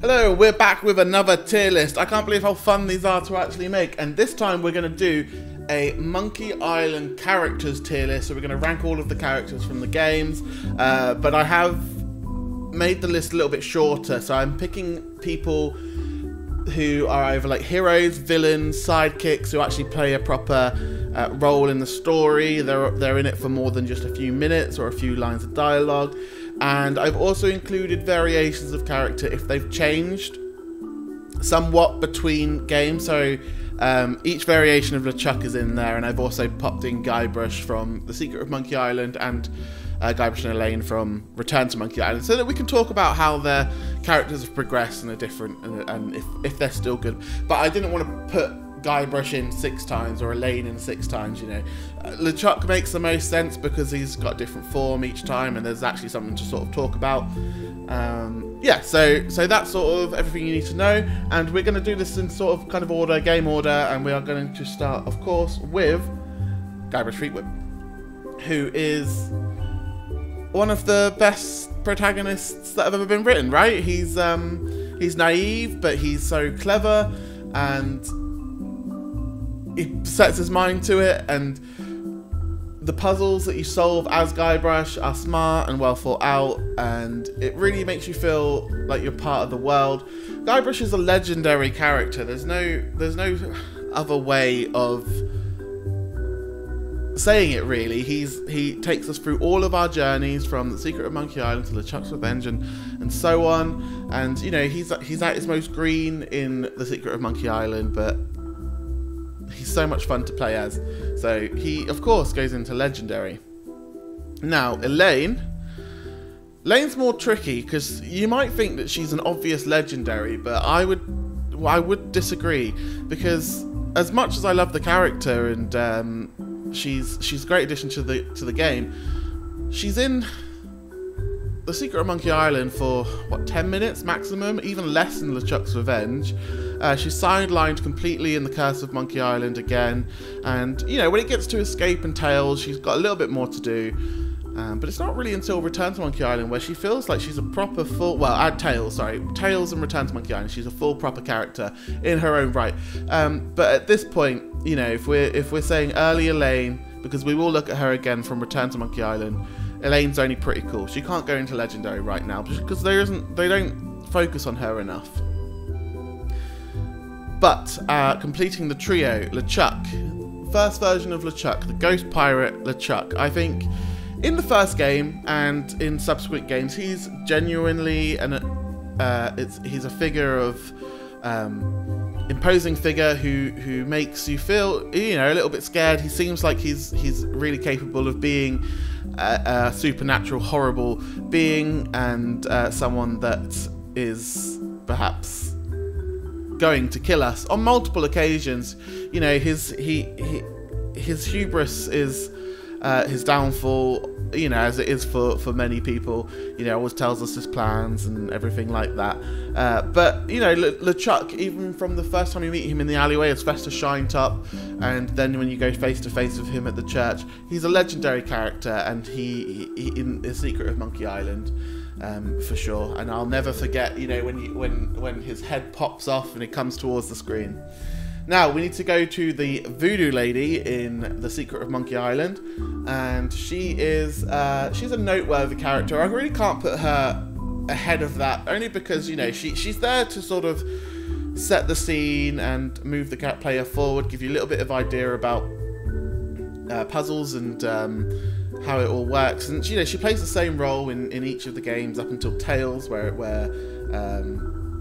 Hello, we're back with another tier list. I can't believe how fun these are to actually make. And this time we're going to do a Monkey Island characters tier list. So we're going to rank all of the characters from the games. But I have made the list a little bit shorter. So I'm picking people who are either like heroes, villains, sidekicks, who actually play a proper role in the story. They're in it for more than just a few minutes or a few lines of dialogue. And I've also included variations of character if they've changed somewhat between games. So each variation of LeChuck is in there, and I've also popped in Guybrush from The Secret of Monkey Island and Guybrush and Elaine from Return to Monkey Island, so that we can talk about how their characters have progressed and are different, and if they're still good. But I didn't want to put Guybrush in 6 times or Elaine in 6 times, you know. LeChuck makes the most sense because he's got a different form each time, and there's actually something to sort of talk about. Yeah, so that's sort of everything you need to know, and we're going to do this in sort of kind of order, game order, and we are going to start, of course, with Guybrush Threepwood, who is one of the best protagonists that have ever been written, right? He's naive, but he's so clever, and he sets his mind to it, and the puzzles that you solve as Guybrush are smart and well thought out, and it really makes you feel like you're part of the world. Guybrush is a legendary character. There's no other way of saying it, really. He takes us through all of our journeys, from The Secret of Monkey Island to LeChuck's Revenge and so on. And you know, he's at his most green in The Secret of Monkey Island, but he's so much fun to play as. So he, of course, goes into legendary. Now, Elaine's more tricky, because you might think that she's an obvious legendary, but I would disagree, because as much as I love the character and she's a great addition to the game, she's in The Secret of Monkey Island for, what, 10 minutes maximum? Even less in LeChuck's Revenge. She's sidelined completely in The Curse of Monkey Island again. And, you know, when it gets to Escape and Tails, she's got a little bit more to do. But it's not really until Return to Monkey Island where she feels like she's a proper full... Well, add Tails, sorry. Tails and Return to Monkey Island, she's a full proper character in her own right. But at this point, you know, if we're saying early Elaine, because we will look at her again from Return to Monkey Island, Elaine's only pretty cool. She can't go into legendary right now because they don't focus on her enough. But completing the trio, LeChuck, first version of LeChuck, the Ghost Pirate LeChuck. I think in the first game and in subsequent games, he's genuinely he's a figure of imposing figure who makes you feel, you know, a little bit scared. He seems like he's really capable of being a supernatural, horrible being, and someone that is perhaps going to kill us on multiple occasions. You know, his hubris is his downfall, you know, as it is for many people. You know, always tells us his plans and everything like that. But, you know, LeChuck, even from the first time you meet him in the alleyway as Fester Shine Top, and then when you go face to face with him at the church, he's a legendary character, and he in The Secret of Monkey Island, for sure. And I'll never forget, you know, when his head pops off and it comes towards the screen. Now, we need to go to the Voodoo Lady in The Secret of Monkey Island, and she's a noteworthy character. I really can't put her ahead of that, only because, you know, she's there to sort of set the scene and move the player forward, give you a little bit of idea about puzzles and how it all works. And, you know, she plays the same role in each of the games up until Tails, where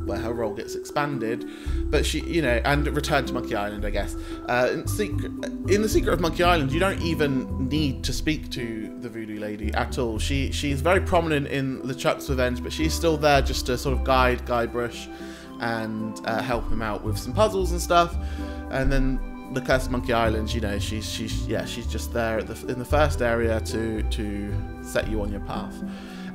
her role gets expanded. But she, you know, and Return to Monkey Island, I guess. In The Secret of Monkey Island, you don't even need to speak to the Voodoo Lady at all. She's very prominent in LeChuck's Revenge, but she's still there just to sort of guide Guybrush and help him out with some puzzles and stuff. And then The Curse of Monkey Island, you know, she's just there in the first area to set you on your path.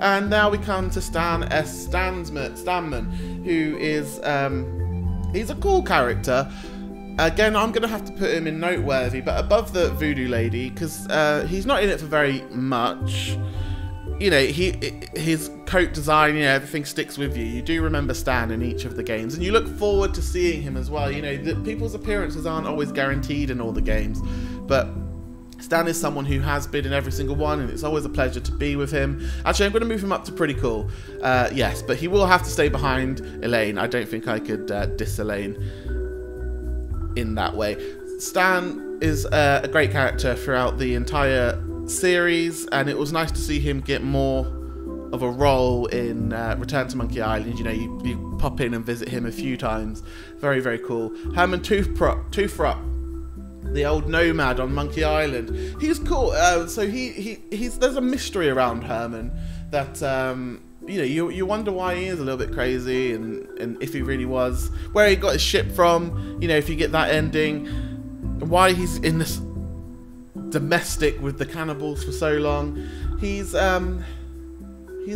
And now we come to Stan S. Stanman, who is, he's a cool character. Again, I'm going to have to put him in noteworthy, but above the Voodoo Lady, because he's not in it for very much. you know, his coat design, you know, everything sticks with you. You do remember Stan in each of the games, and you look forward to seeing him as well. You know, people's appearances aren't always guaranteed in all the games, but Stan is someone who has been in every single one, and it's always a pleasure to be with him. Actually, I'm going to move him up to pretty cool. Yes, but he will have to stay behind Elaine. I don't think I could diss Elaine in that way. Stan is a great character throughout the entire series, and it was nice to see him get more of a role in Return to Monkey Island. You know, you pop in and visit him a few times. Very, very cool. Herman Toothrop, the old nomad on Monkey Island. He's cool. So he's there's a mystery around Herman that you know, you wonder why he is a little bit crazy, and if he really was, where he got his ship from. You know, if you get that ending, why he's in this domestic with the cannibals for so long. He's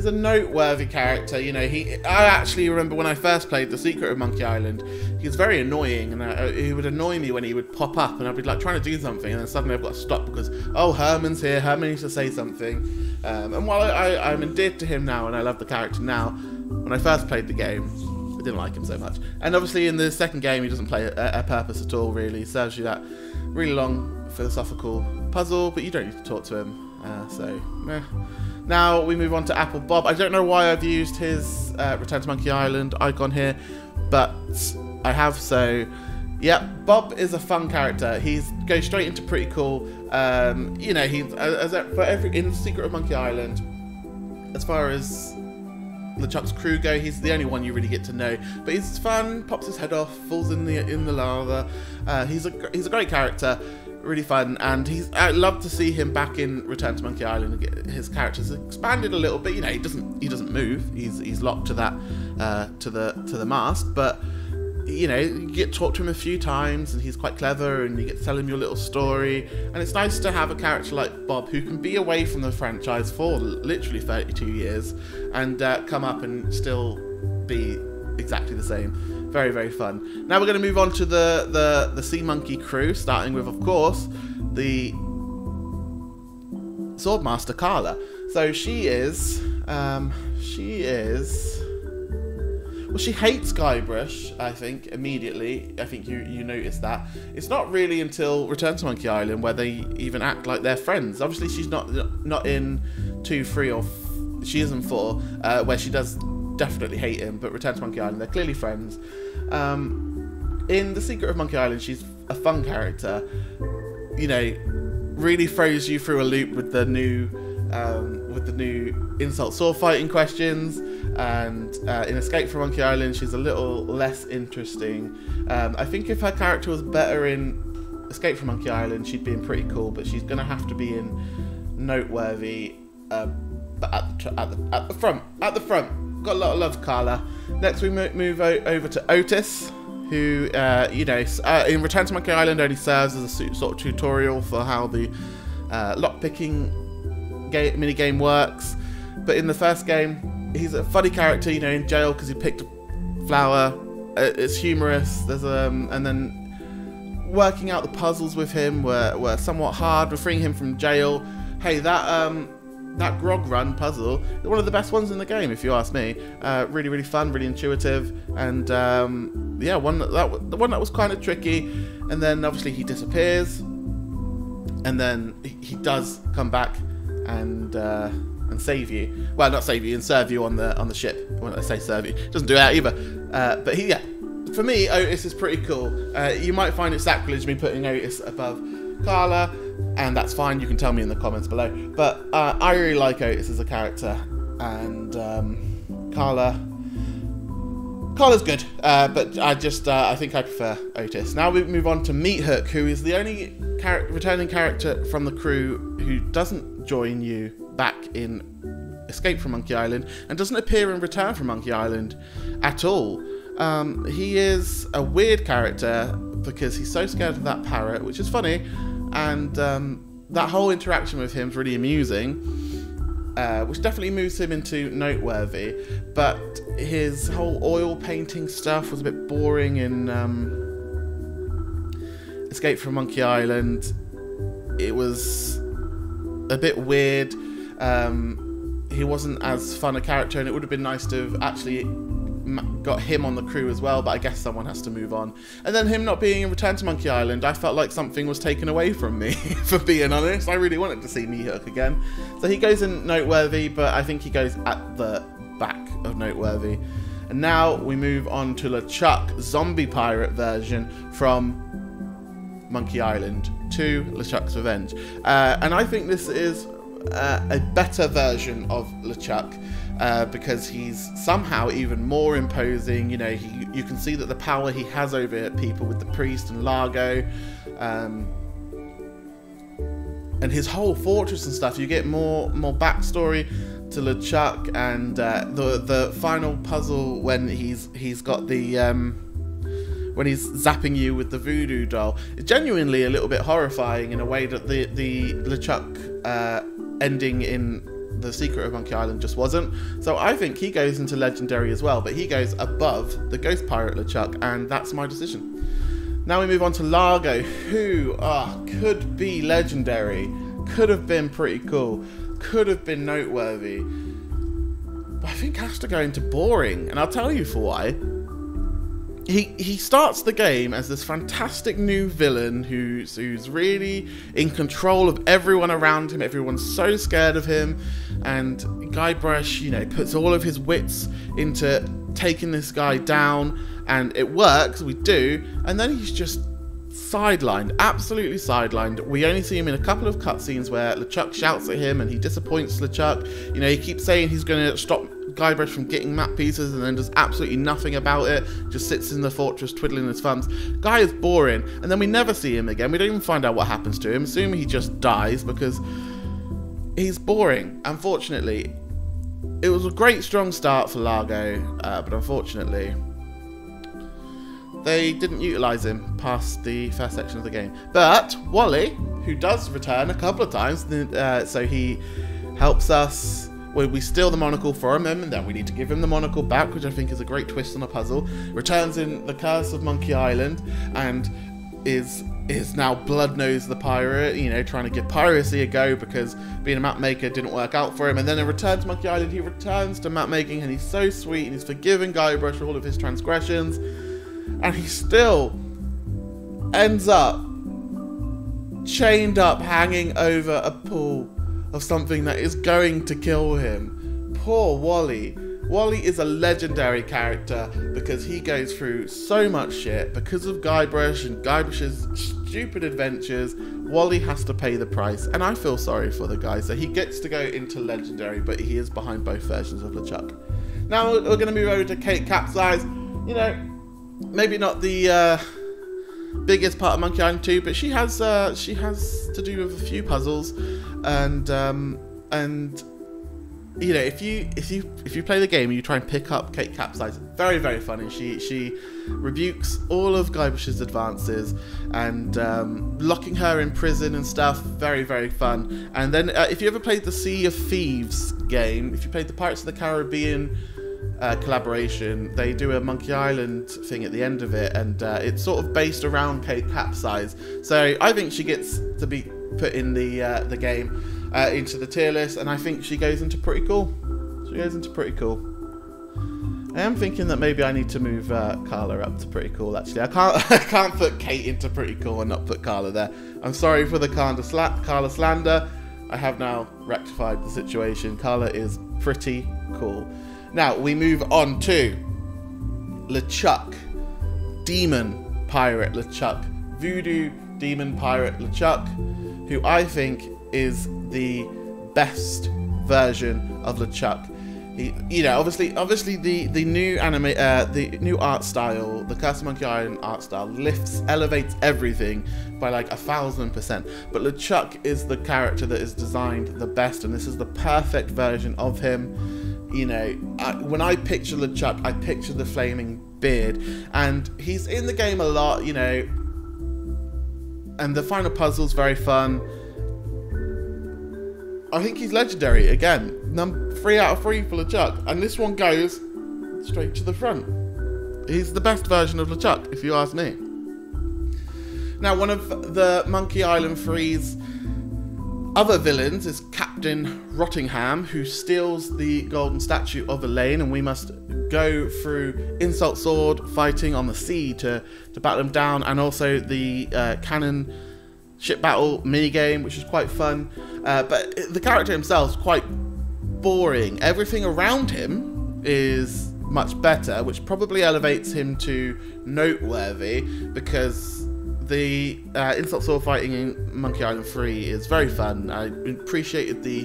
a noteworthy character. You know, I actually remember when I first played The Secret of Monkey Island, he was very annoying, and he would annoy me when he would pop up, and I'd be like trying to do something, and then suddenly I've got to stop because, oh, Herman's here, Herman needs to say something. And while I'm endeared to him now, and I love the character now, when I first played the game, I didn't like him so much. And obviously in the second game, he doesn't play a purpose at all, really. He serves you that really long philosophical puzzle, but you don't need to talk to him. So, meh. Now we move on to Apple Bob. I don't know why I've used his Return to Monkey Island icon here, but I have. So, yeah, Bob is a fun character. He goes straight into pretty cool. You know, he's in The Secret of Monkey Island. As far as LeChuck's crew go, he's the only one you really get to know. But he's fun. Pops his head off, falls in the lava. He's a great character. Really fun, and I love to see him back in Return to Monkey Island and get his character's expanded a little bit. You know, he doesn't move. He's locked to that to the mast, but you know, you get to talk to him a few times, and he's quite clever, and you get to tell him your little story. And it's nice to have a character like Bob who can be away from the franchise for literally 32 years and come up and still be exactly the same. Very, very fun. Now we're going to move on to the Sea Monkey crew, starting with, of course, the Swordmaster Carla. So she is, well, she hates Guybrush, I think, immediately. I think you notice that. It's not really until Return to Monkey Island where they even act like they're friends. Obviously, she's not in 2, 3, or she is in 4, where she does definitely hate him, but Return to Monkey Island, they're clearly friends. In The Secret of Monkey Island, she's a fun character. You know, really throws you through a loop with the new insult sword fighting questions. And in Escape from Monkey Island, she's a little less interesting. I think if her character was better in Escape from Monkey Island, she'd be in pretty cool, but she's gonna have to be in noteworthy. But at the front. Got a lot of love, Carla. Next, we move over to Otis, who, you know, in Return to Monkey Island only serves as a sort of tutorial for how the lockpicking minigame works. But in the first game, he's a funny character, you know, in jail because he picked a flower. It's humorous. There's and then working out the puzzles with him were somewhat hard. We're freeing him from jail. Hey, that Grog Run puzzle is one of the best ones in the game, if you ask me. Really, really fun, really intuitive, and yeah, the one that was kind of tricky. And then obviously he disappears, and then he does come back and save you. Well, not save you, and serve you on the ship. When I say serve you, doesn't do that either. But yeah, for me, Otis is pretty cool. You might find it sacrilege me putting Otis above Carla, and that's fine. You can tell me in the comments below. But I really like Otis as a character, and Carla's good, but I think I prefer Otis. Now we move on to Meat Hook, who is the only returning character from the crew who doesn't join you back in Escape from Monkey Island and doesn't appear in Return from Monkey Island at all. He is a weird character because he's so scared of that parrot, which is funny, and that whole interaction with him is really amusing, which definitely moves him into noteworthy. But his whole oil painting stuff was a bit boring in Escape from Monkey Island. It was a bit weird. he wasn't as fun a character, and it would have been nice to have actually got him on the crew as well, but I guess someone has to move on. And then him not being in Return to Monkey Island, I felt like something was taken away from me, for being honest. I really wanted to see Mihawk again. So he goes in Noteworthy, but I think he goes at the back of Noteworthy. And now we move on to LeChuck, zombie pirate version from Monkey Island 2, LeChuck's Revenge. And I think this is a better version of LeChuck, because he's somehow even more imposing. You know, you can see that the power he has over people with the priest and Largo, and his whole fortress and stuff. You get more backstory to LeChuck, and the final puzzle when he's got the when he's zapping you with the voodoo doll, it's genuinely a little bit horrifying in a way that the LeChuck ending in The Secret of Monkey Island just wasn't. So I think he goes into Legendary as well, but he goes above the Ghost Pirate LeChuck, and that's my decision. Now we move on to Largo, who could be Legendary, could have been pretty cool, could have been noteworthy, but I think has to go into boring, and I'll tell you for why. He starts the game as this fantastic new villain who's really in control of everyone around him. Everyone's so scared of him, and Guybrush, you know, puts all of his wits into taking this guy down, and it works, we do, and then he's just sidelined, absolutely sidelined. We only see him in a couple of cutscenes where LeChuck shouts at him and he disappoints LeChuck. You know, he keeps saying he's going to stop Guybrush from getting map pieces and then does absolutely nothing about it, just sits in the fortress twiddling his thumbs. Guy is boring, and then we never see him again. We don't even find out what happens to him. Assume he just dies because he's boring, unfortunately. It was a great strong start for Largo, but unfortunately they didn't utilise him past the first section of the game. But Wally, who does return a couple of times, so he helps us. We steal the monocle from him, and then we need to give him the monocle back, which I think is a great twist on a puzzle. Returns in The Curse of Monkey Island, and is now Bloodnose the pirate, you know, trying to give piracy a go because being a map maker didn't work out for him. And then in Return to Monkey Island, he returns to map making, and he's so sweet, and he's forgiving Guybrush for all of his transgressions, and he still ends up chained up, hanging over a pool of something that is going to kill him. Poor Wally. Wally is a legendary character because he goes through so much shit because of Guybrush and Guybrush's stupid adventures. Wally has to pay the price, and I feel sorry for the guy. So he gets to go into Legendary, but he is behind both versions of LeChuck. Now we're going to move over to Kate Capsize. You know, maybe not the biggest part of Monkey Island 2, but she has to do with a few puzzles, and you know, if you play the game and you try and pick up Kate Capsize, very, very funny. She rebukes all of Guybrush's advances and locking her in prison and stuff. Very, very fun. And then if you ever played the Sea of Thieves game, if you played the Pirates of the Caribbean collaboration, they do a Monkey Island thing at the end of it, and it's sort of based around Kate Capsize. So I think she gets to be put in the game into the tier list, and I think she goes into pretty cool. She goes into pretty cool. I am thinking that maybe I need to move Carla up to pretty cool. Actually, I can't put Kate into pretty cool and not put Carla there. I'm sorry for the Carla slander. I have now rectified the situation. Carla is pretty cool. Now we move on to LeChuck, Demon Pirate LeChuck, Voodoo Demon Pirate LeChuck, who I think is the best version of LeChuck. You know, obviously the new the new art style, the Curse of Monkey Island art style, elevates everything by like 1000%. But LeChuck is the character that is designed the best, and this is the perfect version of him. You know, when I picture LeChuck, I picture the flaming beard, and he's in the game a lot, you know, and the final puzzle's very fun. I think he's legendary again. 3 out of 3 for LeChuck, and this one goes straight to the front. He's the best version of LeChuck, if you ask me. Now, one of the Monkey Island 3's Other villains is Captain Rottingham, who steals the golden statue of Elaine, and we must go through insult sword fighting on the sea to battle him down, and also the cannon ship battle minigame, which is quite fun. But the character himself is quite boring. Everything around him is much better, which probably elevates him to noteworthy, because the insult sword fighting in Monkey Island 3 is very fun. I appreciated the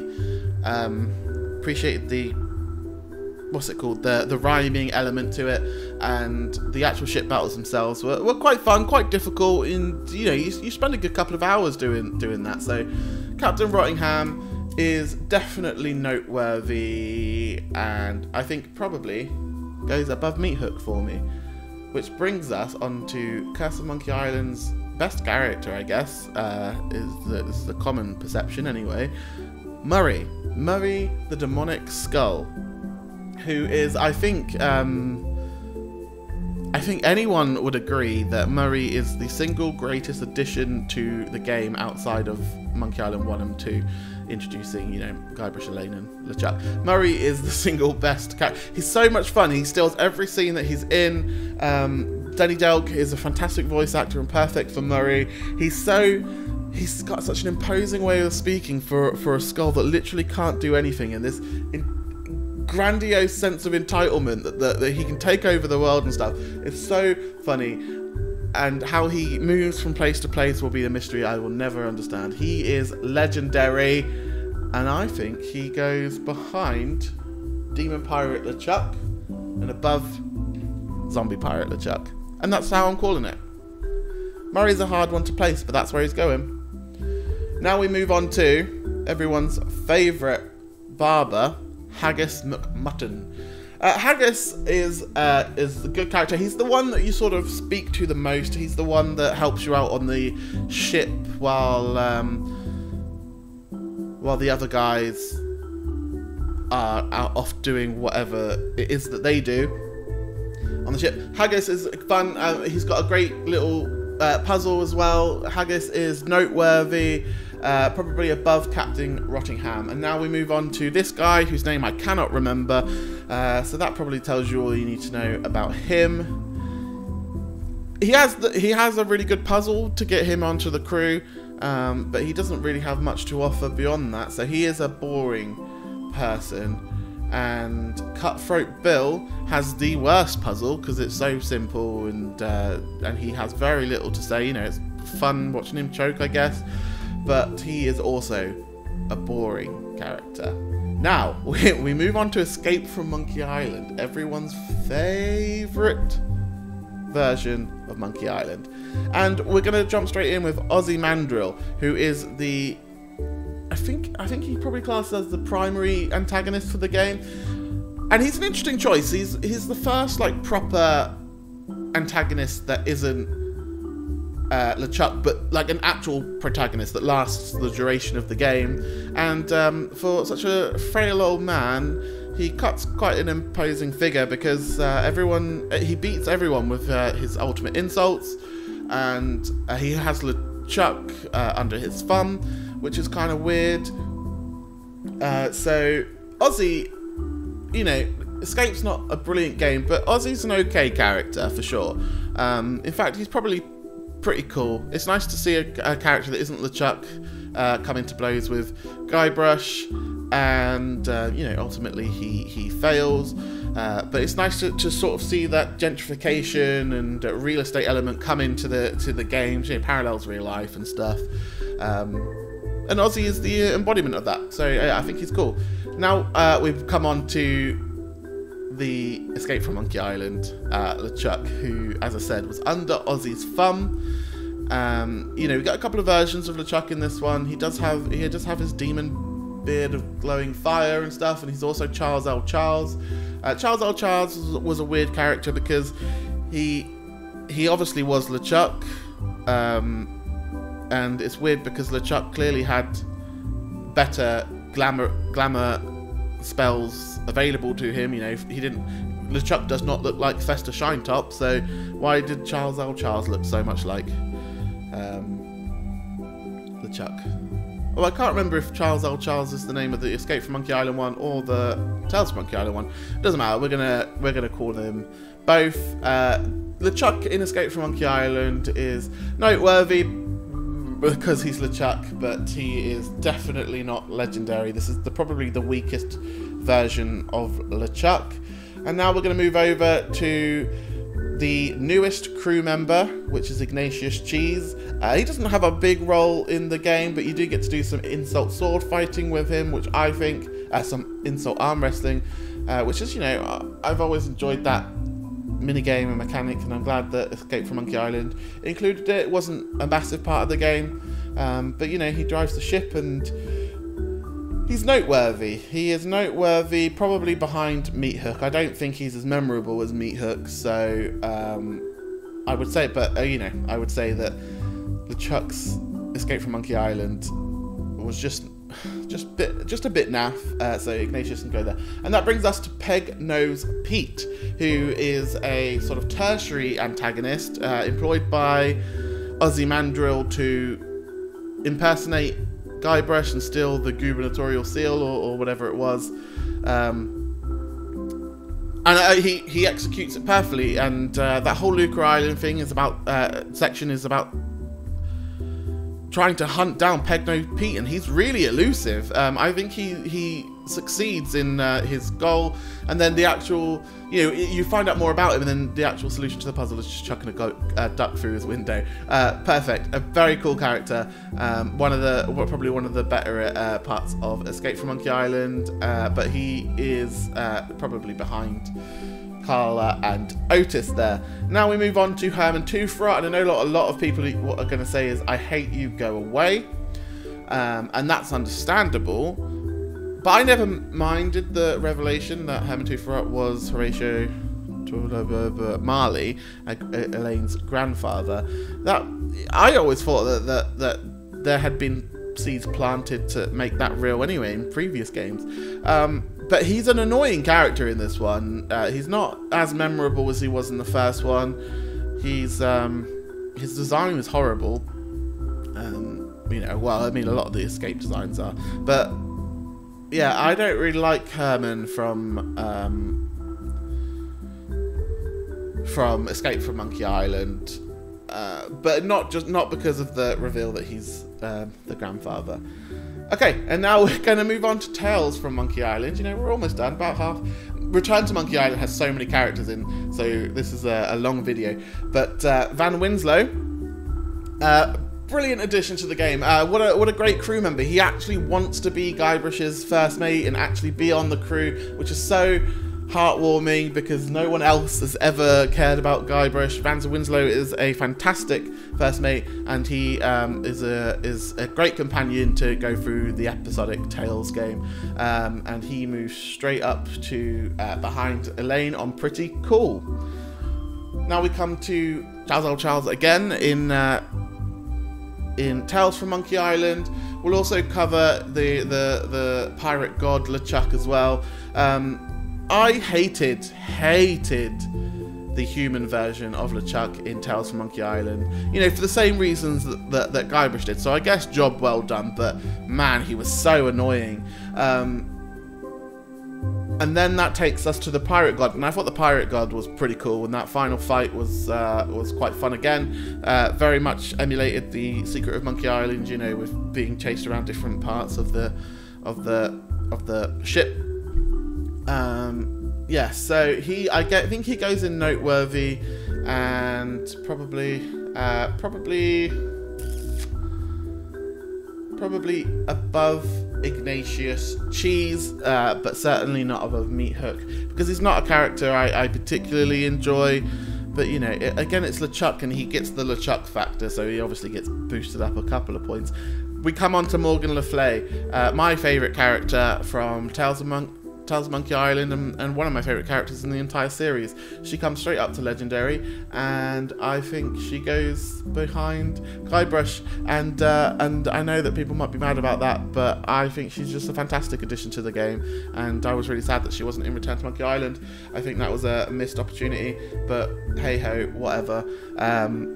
what's it called, the rhyming element to it, and the actual ship battles themselves were quite fun, quite difficult, and you spend a good couple of hours doing that. So Captain Rottingham is definitely noteworthy, and I think probably goes above Meat Hook for me. Which brings us on to Curse of Monkey Island's best character, I guess, is the common perception anyway. Murray the demonic skull, who is, I think anyone would agree that Murray is the single greatest addition to the game outside of Monkey Island 1 and 2, introducing, Guybrush, Elaine, and LeChuck. Murray is the single best character. He's so much fun. He steals every scene that he's in. Denny Delk is a fantastic voice actor and perfect for Murray. He's got such an imposing way of speaking for a skull that literally can't do anything, and this grandiose sense of entitlement that he can take over the world and stuff. It's so funny. And how he moves from place to place will be a mystery I will never understand. He is legendary, and I think he goes behind Demon Pirate LeChuck and above Zombie Pirate LeChuck. And that's how I'm calling it. Murray's a hard one to place, but that's where he's going. Now we move on to everyone's favourite barber, Haggis McMutton. Haggis is the good character. He's the one that you sort of speak to the most. He's the one that helps you out on the ship while the other guys are out off doing whatever it is that they do on the ship. Haggis is fun. He's got a great little puzzle as well. Haggis is noteworthy. Probably above Captain Rottingham. And now we move on to this guy whose name I cannot remember, so that probably tells you all you need to know about him. He has a really good puzzle to get him onto the crew, but he doesn't really have much to offer beyond that, so he is a boring person. And Cutthroat Bill has the worst puzzle because it's so simple, and he has very little to say. It's fun watching him choke, I guess. But he is also a boring character. Now, we move on to Escape from Monkey Island, everyone's favourite version of Monkey Island. And we're going to jump straight in with Ozzy Mandrill, who is the... I think he probably classed as the primary antagonist for the game. And he's an interesting choice. He's the first, proper antagonist that isn't LeChuck, but an actual protagonist that lasts the duration of the game. And for such a frail old man, he cuts quite an imposing figure, because he beats everyone with his ultimate insults, and he has LeChuck under his thumb, which is kind of weird. So Ozzy, Escape's not a brilliant game, but Ozzy's an okay character for sure. In fact, he's probably pretty cool. It's nice to see a character that isn't LeChuck come into blows with Guybrush, and ultimately he fails. But it's nice to sort of see that gentrification and real estate element come into the games, parallels real life and stuff. And Ozzy is the embodiment of that, so I think he's cool. Now we've come on to the Escape from Monkey Island, LeChuck, who, as I said, was under Ozzy's thumb. We got a couple of versions of LeChuck in this one. He does have his demon beard of glowing fire and stuff, and he's also Charles L. Charles. Charles L. Charles was a weird character because he obviously was LeChuck, and it's weird because LeChuck clearly had better glamour spells available to him. LeChuck does not look like Fester Shinetop, so why did Charles L. Charles look so much like LeChuck? Well, I can't remember if Charles L. Charles is the name of the Escape from Monkey Island one or the Tales from Monkey Island one. Doesn't matter. We're gonna call them both. LeChuck in Escape from Monkey Island is noteworthy because he's LeChuck, but he is definitely not legendary. This is probably the weakest version of LeChuck. And now we're going to move over to the newest crew member, which is Ignatius Cheese. He doesn't have a big role in the game, but you do get to do some insult sword fighting with him, which I think, some insult arm wrestling, which is, you know, I've always enjoyed that minigame and mechanic, and I'm glad that Escape from Monkey Island included it. It wasn't a massive part of the game, but you know, he drives the ship and he's noteworthy. He is noteworthy, probably behind Meat Hook. I don't think he's as memorable as Meat Hook, so I would say, but you know, I would say that LeChuck's Escape from Monkey Island was just a bit naff, so Ignatius can go there. And that brings us to Peg Nose Pete, who is a sort of tertiary antagonist employed by Ozymandias to impersonate Guybrush and steal the gubernatorial seal or whatever it was. And he executes it perfectly, and that whole Luca Island thing is about section is about trying to hunt down Peg Nose Pete, and he's really elusive. I think he succeeds in his goal, and then the actual, you know, you find out more about him, and then the actual solution to the puzzle is just chucking a duck through his window. Perfect. A very cool character. Probably one of the better parts of Escape from Monkey Island, but he is probably behind Carla and Otis there. Now we move on to Herman Toothroot, and I know a lot of people what are going to say is, I hate you, go away, and that's understandable, but I never minded the revelation that Herman Toothroot was Horatio Marley, Elaine's grandfather. That I always thought that there had been seeds planted to make that real anyway in previous games. But he's an annoying character in this one. He's not as memorable as he was in the first one. His design is horrible. You know, well, I mean, a lot of the escape designs are. But yeah, I don't really like Herman from Escape from Monkey Island. But not because of the reveal that he's the grandfather. Okay, and now we're going to move on to Tales from Monkey Island. You know, we're almost done, about half. Return to Monkey Island has so many characters in, so this is a long video. But Van Winslow, brilliant addition to the game. What a great crew member. He actually wants to be Guybrush's first mate and actually be on the crew, which is so heartwarming because no one else has ever cared about Guybrush. Van Winslow is a fantastic first mate, and he is a great companion to go through the episodic Tales game, and he moves straight up to behind Elaine on Pretty Cool. Now we come to Charles L. Charles again in Tales from Monkey Island. We'll also cover the pirate god LeChuck as well. I hated the human version of LeChuck in Tales from Monkey Island, you know, for the same reasons that Guybrush did. So I guess job well done, but man, he was so annoying. And then that takes us to the pirate god, and I thought the pirate god was pretty cool, and that final fight was quite fun again. Very much emulated the Secret of Monkey Island, you know, with being chased around different parts of the ship. Yeah, so I think he goes in noteworthy, and probably above Ignatius Cheese, but certainly not above Meat Hook, because he's not a character I particularly enjoy. But you know, again, it's LeChuck, and he gets the LeChuck factor, so he obviously gets boosted up a couple of points. We come on to Morgan Le Fay, my favourite character from Tales Tales of Monkey Island and one of my favourite characters in the entire series. She comes straight up to Legendary, and I think she goes behind Guybrush, and I know that people might be mad about that, but I think she's just a fantastic addition to the game, and I was really sad that she wasn't in Return to Monkey Island. I think that was a missed opportunity, but hey ho, whatever.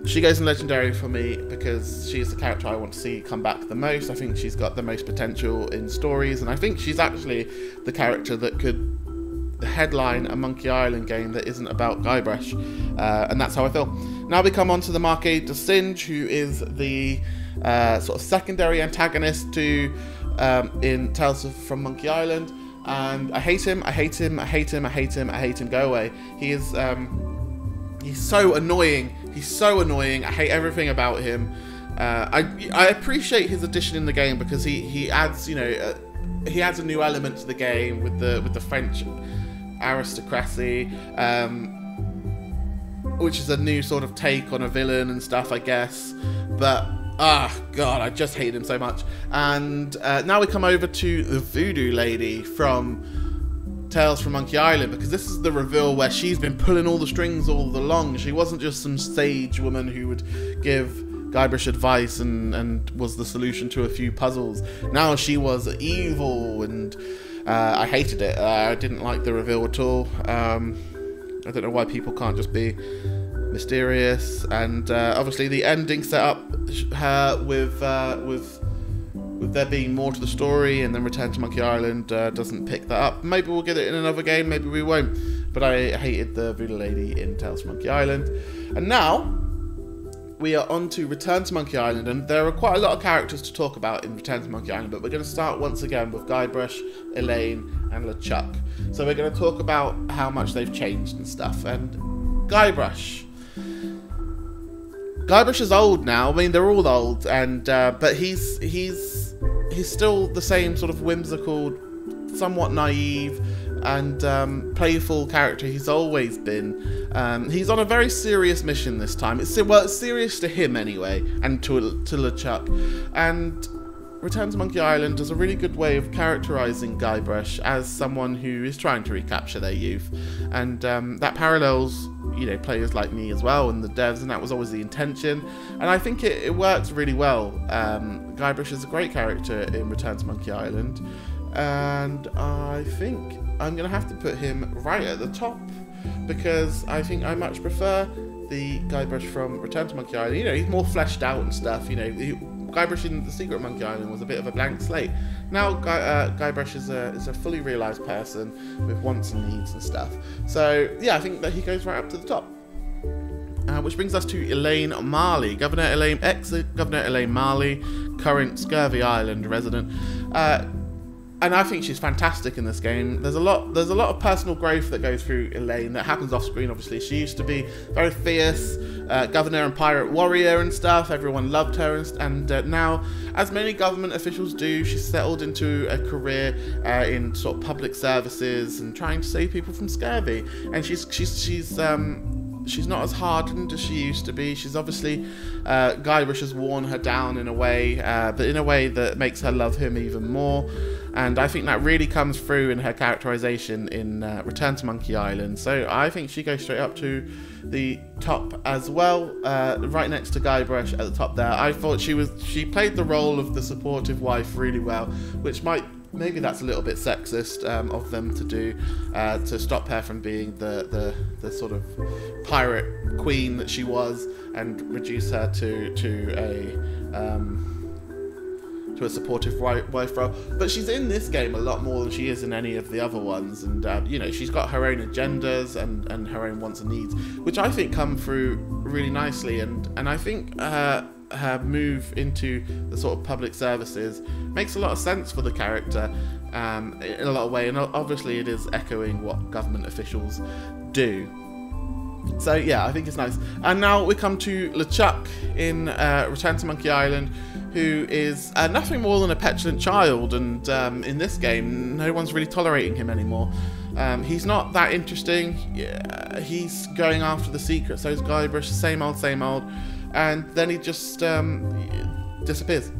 She goes in Legendary for me because she's the character I want to see come back the most. I think she's got the most potential in stories, and I think she's actually the character that could headline a Monkey Island game that isn't about Guybrush, and that's how I feel. Now we come on to the Marquis de Singe, who is the sort of secondary antagonist to in Tales from Monkey Island, and I hate him, I hate him, I hate him, I hate him, I hate him, go away. He is he's so annoying. He's so annoying. I hate everything about him. I appreciate his addition in the game because he adds, you know, he adds a new element to the game with the French aristocracy, which is a new sort of take on a villain and stuff, I guess. But God, I just hate him so much. And now we come over to the Voodoo Lady from Tales from Monkey Island, because this is the reveal where she's been pulling all the strings all along. She wasn't just some sage woman who would give Guybrush advice and was the solution to a few puzzles. Now she was evil, and I hated it. I didn't like the reveal at all. I don't know why people can't just be mysterious. And obviously the ending set up her with there being more to the story, and then Return to Monkey Island doesn't pick that up. Maybe we'll get it in another game, maybe we won't. But I hated the Voodoo Lady in Tales from Monkey Island. And now we are on to Return to Monkey Island, and there are quite a lot of characters to talk about in Return to Monkey Island, but we're going to start once again with Guybrush, Elaine, and LeChuck. So we're going to talk about how much they've changed and stuff. And Guybrush is old now. I mean, they're all old, and but he's still the same sort of whimsical, somewhat naive and playful character he's always been. He's on a very serious mission this time. It's serious to him anyway, and to LeChuck. And Return to Monkey Island does a really good way of characterizing Guybrush as someone who is trying to recapture their youth, and that parallels, you know, players like me as well and the devs, and that was always the intention, and I think it works really well. Guybrush is a great character in Return to Monkey Island, and I think I'm gonna have to put him right at the top, because I think I much prefer the Guybrush from Return to Monkey Island. You know, he's more fleshed out and stuff. You know, Guybrush in The Secret of Monkey Island was a bit of a blank slate. Now Guybrush is a fully realised person with wants and needs and stuff. So yeah, I think that he goes right up to the top. Which brings us to Elaine Marley, ex-Governor Elaine Marley, current Scurvy Island resident. And I think she's fantastic in this game. There's a lot of personal growth that goes through Elaine that happens off screen. Obviously, she used to be very fierce, governor and pirate warrior and stuff. Everyone loved her, and now, as many government officials do, she's settled into a career in sort of public services and trying to save people from scurvy. And she's not as hardened as she used to be. She's obviously, Guybrush has worn her down in a way, but in a way that makes her love him even more. And I think that really comes through in her characterization in Return to Monkey Island. So I think she goes straight up to the top as well, right next to Guybrush at the top there. I thought she played the role of the supportive wife really well, which maybe that's a little bit sexist of them to do, to stop her from being the sort of pirate queen that she was, and reduce her to a supportive wife role. But she's in this game a lot more than she is in any of the other ones, and you know, she's got her own agendas and her own wants and needs, which I think come through really nicely, and I think her move into the sort of public services makes a lot of sense for the character in a lot of ways, and obviously it is echoing what government officials do. So yeah, I think it's nice. And now we come to LeChuck in Return to Monkey Island, who is nothing more than a petulant child, and in this game no one's really tolerating him anymore. He's not that interesting. Yeah, he's going after the secret, so is Guybrush, same old, and then he just disappears.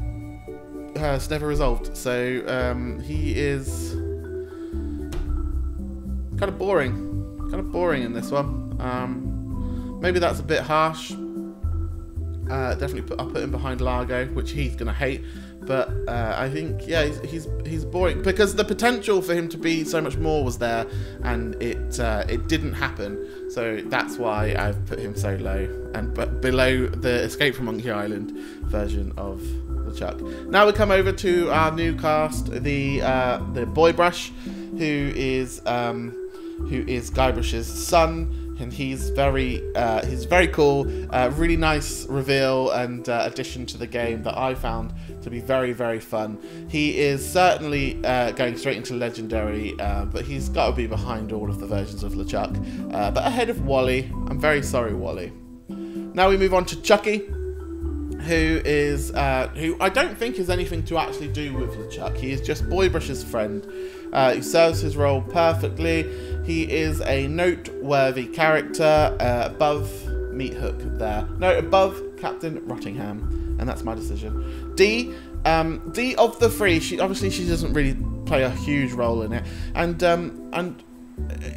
It's never resolved. So he is kind of boring. Kind of boring in this one. Maybe that's a bit harsh. Definitely I'll put him behind Largo, which he's gonna hate. But I think, yeah, he's boring because the potential for him to be so much more was there, and it didn't happen. So that's why I've put him so low and below the Escape from Monkey Island version of LeChuck. Now we come over to our new cast, the Boy Brush, who is Guybrush's son. And he's very cool. Really nice reveal and addition to the game that I found to be very, very fun. He is certainly going straight into Legendary, but he's got to be behind all of the versions of LeChuck. But ahead of Wally. I'm very sorry, Wally. Now we move on to Chucky, who I don't think has anything to actually do with LeChuck. He is just Boy Brush's friend. He serves his role perfectly. He is a noteworthy character above Meat Hook there. No, above Captain Rottingham, and that's my decision. D of the three, she doesn't really play a huge role in it, and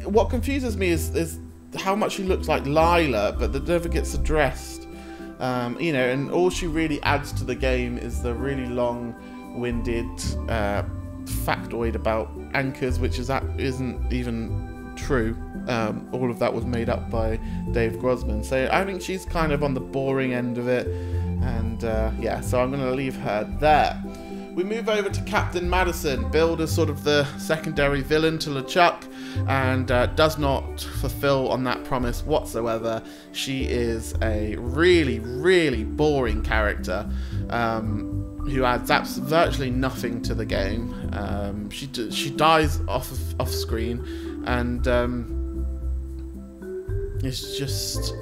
what confuses me is how much she looks like Lila, but that never gets addressed. You know, and all she really adds to the game is the really long-winded factoid about anchors, which isn't even true. All of that was made up by Dave Grossman. So I think she's kind of on the boring end of it, and yeah, so I'm going to leave her there. We move over to Captain Madison, billed as sort of the secondary villain to LeChuck, and does not fulfill on that promise whatsoever. She is a really, really boring character who adds virtually nothing to the game. She dies off screen, and it's just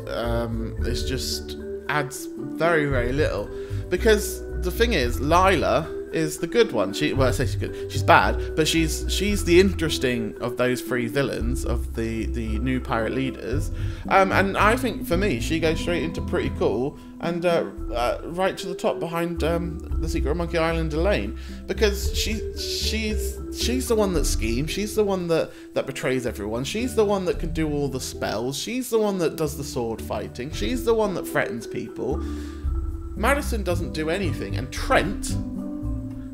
adds very, very little, because the thing is, Lila is the good one. Well, I say she's good. She's bad, but she's the interesting of those three villains, of the new pirate leaders. And I think for me, she goes straight into pretty cool, and right to the top behind the Secret of Monkey Island Elaine, because she's the one that schemes. She's the one that betrays everyone. She's the one that can do all the spells. She's the one that does the sword fighting. She's the one that threatens people. Madison doesn't do anything, and Trent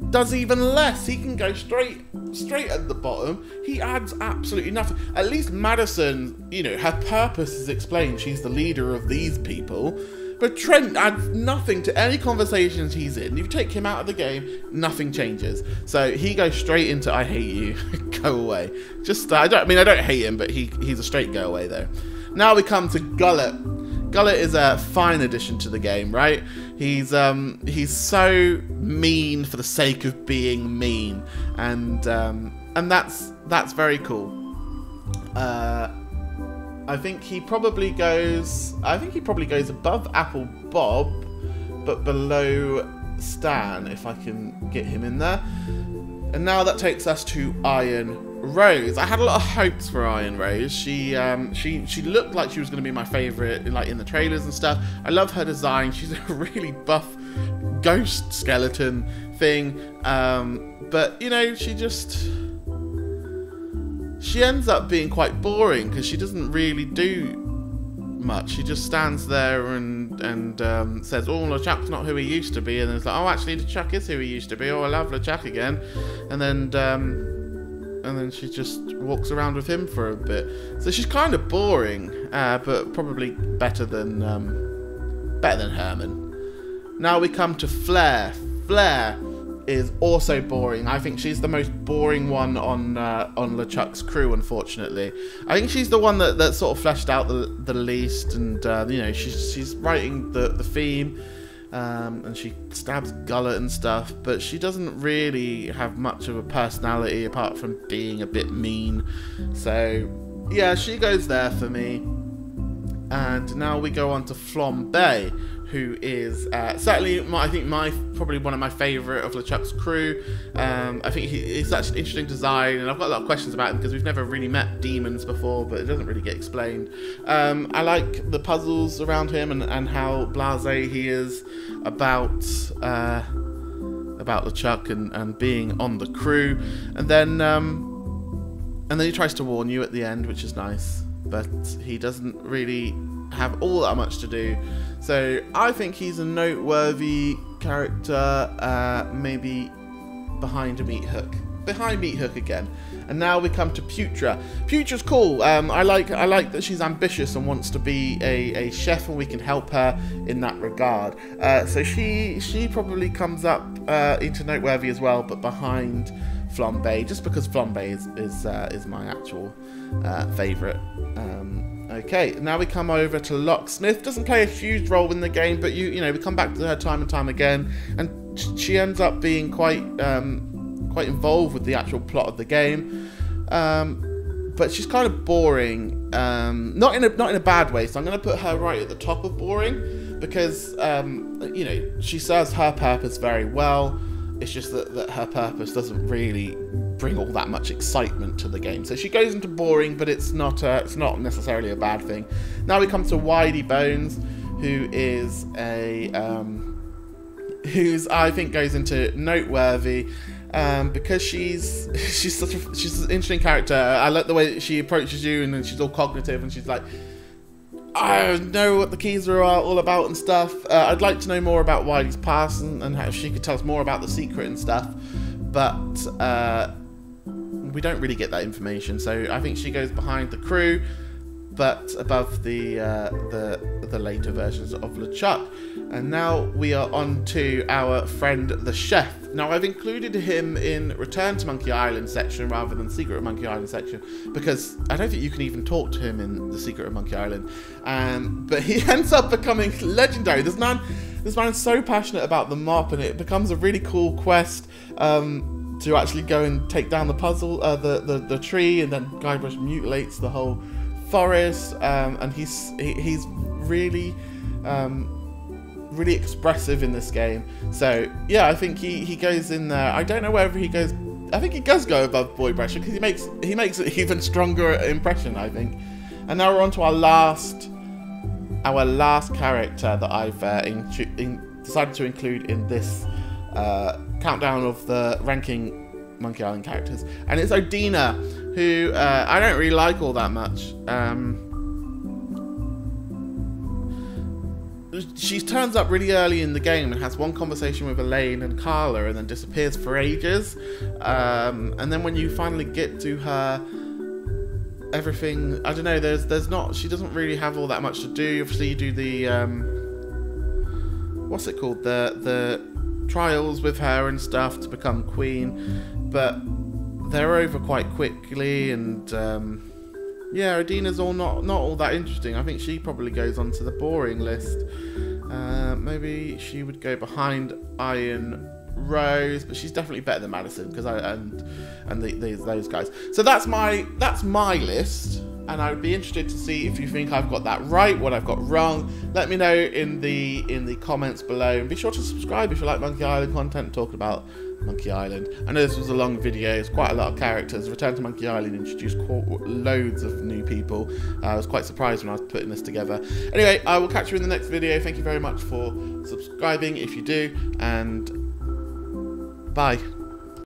does even less. He can go straight at the bottom. He adds absolutely nothing. At least Madison, you know, her purpose is explained. She's the leader of these people. But Trent adds nothing to any conversations he's in. You take him out of the game, nothing changes. So he goes straight into I hate you, go away. Just I don't hate him, but he's a straight go away though. Now we come to Gullet. Gullet is a fine addition to the game, right? He's so mean for the sake of being mean, and that's very cool. I think he probably goes above Apple Bob, but below Stan, if I can get him in there. And now that takes us to Iron Rose. I had a lot of hopes for Iron Rose. She looked like she was going to be my favourite, like in the trailers and stuff. I love her design. She's a really buff ghost skeleton thing. But you know, she ends up being quite boring because she doesn't really do much. She just stands there and says, "Oh, LeChuck's not who he used to be," and then it's like, "Oh, actually, LeChuck is who he used to be. Oh, I love LeChuck again," and then she just walks around with him for a bit. So she's kind of boring, but probably better than Herman. Now we come to Flair. Flair is also boring. I think she's the most boring one on LeChuck's crew, unfortunately. I think she's the one that sort of fleshed out the least, and you know, she's writing the theme, and she stabs Gullet and stuff, but she doesn't really have much of a personality apart from being a bit mean. So yeah, she goes there for me. And now we go on to Flambe, who is certainly, probably one of my favourite of LeChuck's crew. I think he's such an interesting design, and I've got a lot of questions about him because we've never really met demons before, but it doesn't really get explained. I like the puzzles around him and how blasé he is about LeChuck and being on the crew. And And then he tries to warn you at the end, which is nice, but he doesn't really have all that much to do. So I think he's a noteworthy character, maybe behind Meat Hook. Behind Meat Hook again. And now we come to Putra. Putra's cool. I like that she's ambitious and wants to be a chef, and we can help her in that regard. So she probably comes up into noteworthy as well, but behind Flambe, just because Flambe is my actual favourite. Okay, now we come over to Locksmith. Doesn't play a huge role in the game, but you know we come back to her time and time again, and she ends up being quite involved with the actual plot of the game. But she's kind of boring, not in a bad way. So I'm going to put her right at the top of boring, because you know, she serves her purpose very well. It's just that her purpose doesn't really bring all that much excitement to the game. So she goes into boring, but it's not necessarily a bad thing. Now we come to Whitey Bones, who is who's I think goes into noteworthy. Because she's an interesting character. I like the way that she approaches you, and then she's all cognitive, and she's like, I know what the keys are all about and stuff. I'd like to know more about Wiley's past, and how she could tell us more about the secret and stuff, but we don't really get that information. So I think she goes behind the crew, but above the later versions of LeChuck. And now we are on to our friend the chef. Now I've included him in Return to Monkey Island section rather than Secret of Monkey Island section, because I don't think you can even talk to him in the Secret of Monkey Island. But he ends up becoming legendary. This man is so passionate about the mop, and it becomes a really cool quest to actually go and take down the puzzle, the tree, and then Guybrush mutilates the whole forest, and he's really really expressive in this game. So yeah, I think he goes in there. I don't know whether he goes. I think he does go above Boy Brusher, because he makes an even stronger impression, I think. And now we're on to our last character that I've decided to include in this countdown of the ranking Monkey Island characters, and it's Odina, who I don't really like all that much. She turns up really early in the game and has one conversation with Elaine and Carla, and then disappears for ages. And then when you finally get to her, everything, I don't know, there's not, she doesn't really have all that much to do. Obviously you do the what's it called, the trials with her and stuff to become queen, but they're over quite quickly. And yeah, Odina's not all that interesting. I think she probably goes onto the boring list. Maybe she would go behind Iron Rose, but she's definitely better than Madison, because those guys. So that's my list, and I would be interested to see if you think I've got that right, what I've got wrong. Let me know in the comments below, and be sure to subscribe if you like Monkey Island content talking about Monkey Island. I know this was a long video, it's quite a lot of characters. Return to Monkey Island introduced loads of new people. I was quite surprised when I was putting this together. Anyway, I will catch you in the next video. Thank you very much for subscribing if you do, and bye.